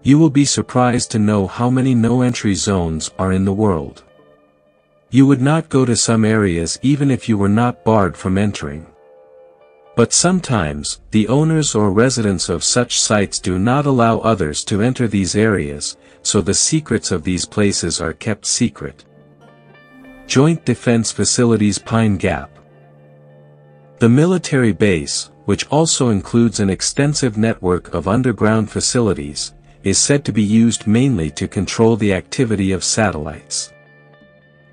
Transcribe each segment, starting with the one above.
You will be surprised to know how many no-entry zones are in the world. You would not go to some areas even if you were not barred from entering. But sometimes, the owners or residents of such sites do not allow others to enter these areas, so the secrets of these places are kept secret. Joint Defense Facilities Pine Gap. The military base, which also includes an extensive network of underground facilities, is said to be used mainly to control the activity of satellites.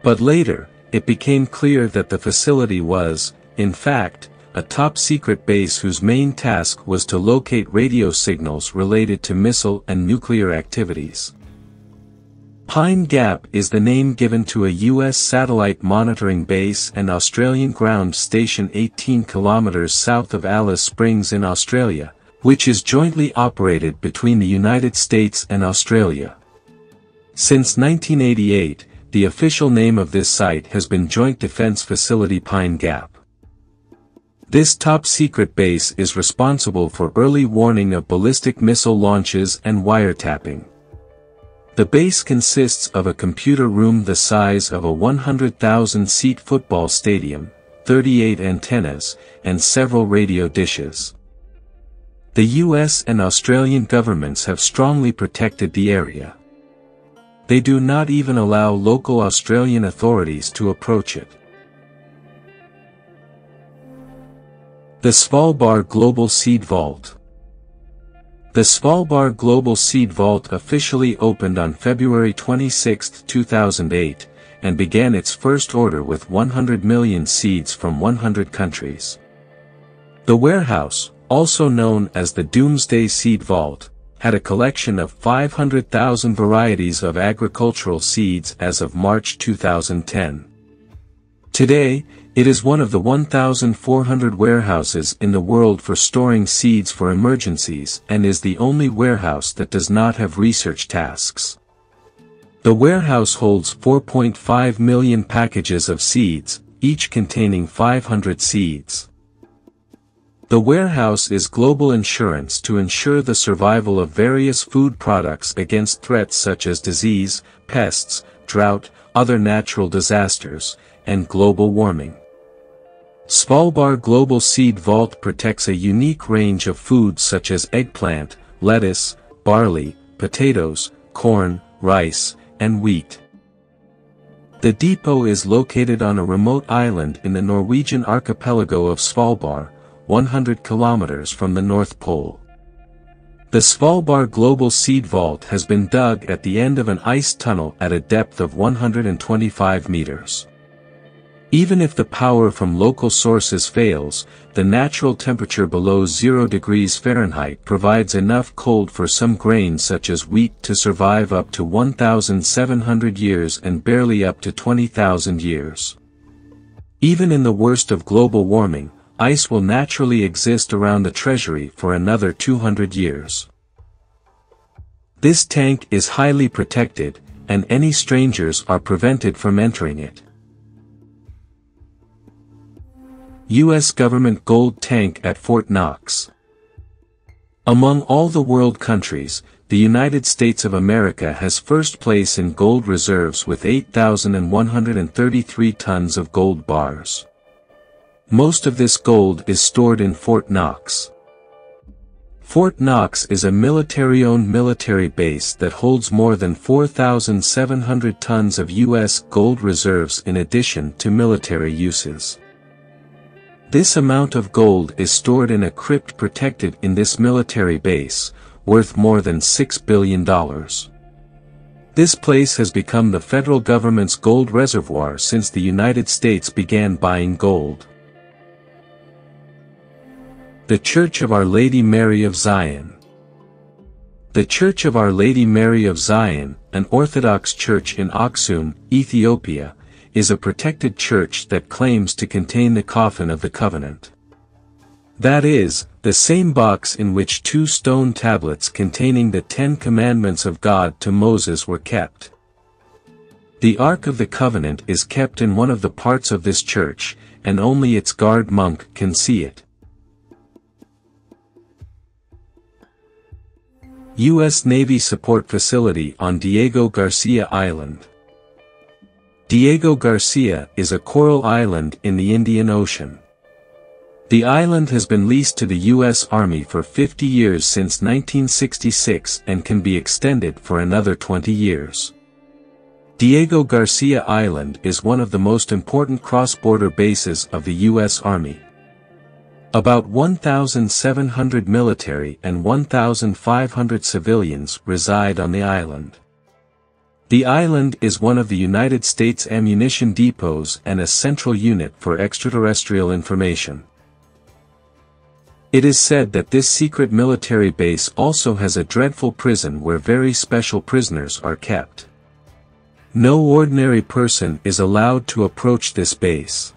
But later, it became clear that the facility was, in fact, a top-secret base whose main task was to locate radio signals related to missile and nuclear activities. Pine Gap is the name given to a U.S. satellite monitoring base and Australian ground station 18 kilometers south of Alice Springs in Australia, which is jointly operated between the United States and Australia. Since 1988, the official name of this site has been Joint Defense Facility Pine Gap. This top-secret base is responsible for early warning of ballistic missile launches and wiretapping. The base consists of a computer room the size of a 100,000-seat football stadium, 38 antennas, and several radio dishes. The US and Australian governments have strongly protected the area. They do not even allow local Australian authorities to approach it. The Svalbard Global Seed Vault. The Svalbard Global Seed Vault officially opened on February 26, 2008, and began its first order with 100 million seeds from 100 countries. The warehouse, also known as the Doomsday Seed Vault, had a collection of 500,000 varieties of agricultural seeds as of March 2010. Today, it is one of the 1,400 warehouses in the world for storing seeds for emergencies and is the only warehouse that does not have research tasks. The warehouse holds 4.5 million packages of seeds, each containing 500 seeds. The warehouse is global insurance to ensure the survival of various food products against threats such as disease, pests, drought, other natural disasters, and global warming. Svalbard Global Seed Vault protects a unique range of foods such as eggplant, lettuce, barley, potatoes, corn, rice, and wheat. The depot is located on a remote island in the Norwegian archipelago of Svalbard, 100 kilometers from the North Pole. The Svalbard Global Seed Vault has been dug at the end of an ice tunnel at a depth of 125 meters. Even if the power from local sources fails, the natural temperature below 0 degrees Fahrenheit provides enough cold for some grains such as wheat to survive up to 1,700 years and barley up to 20,000 years. Even in the worst of global warming, ice will naturally exist around the treasury for another 200 years. This tank is highly protected, and any strangers are prevented from entering it. U.S. Government Gold Tank at Fort Knox. Among all the world countries, the United States of America has first place in gold reserves with 8,133 tons of gold bars. Most of this gold is stored in Fort Knox. Fort Knox is a military-owned military base that holds more than 4,700 tons of U.S. gold reserves in addition to military uses. This amount of gold is stored in a crypt protected in this military base, worth more than $6 billion. This place has become the federal government's gold reservoir since the United States began buying gold. The Church of Our Lady Mary of Zion. The Church of Our Lady Mary of Zion, an Orthodox church in Aksum, Ethiopia, is a protected church that claims to contain the coffin of the covenant. That is, the same box in which 2 stone tablets containing the 10 Commandments of God to Moses were kept. The Ark of the Covenant is kept in one of the parts of this church, and only its guard monk can see it. U.S. Navy Support Facility on Diego Garcia Island. Diego Garcia is a coral island in the Indian Ocean. The island has been leased to the U.S. Army for 50 years since 1966 and can be extended for another 20 years. Diego Garcia Island is one of the most important cross-border bases of the U.S. Army. About 1,700 military and 1,500 civilians reside on the island. The island is one of the United States ammunition depots and a central unit for extraterrestrial information. It is said that this secret military base also has a dreadful prison where very special prisoners are kept. No ordinary person is allowed to approach this base.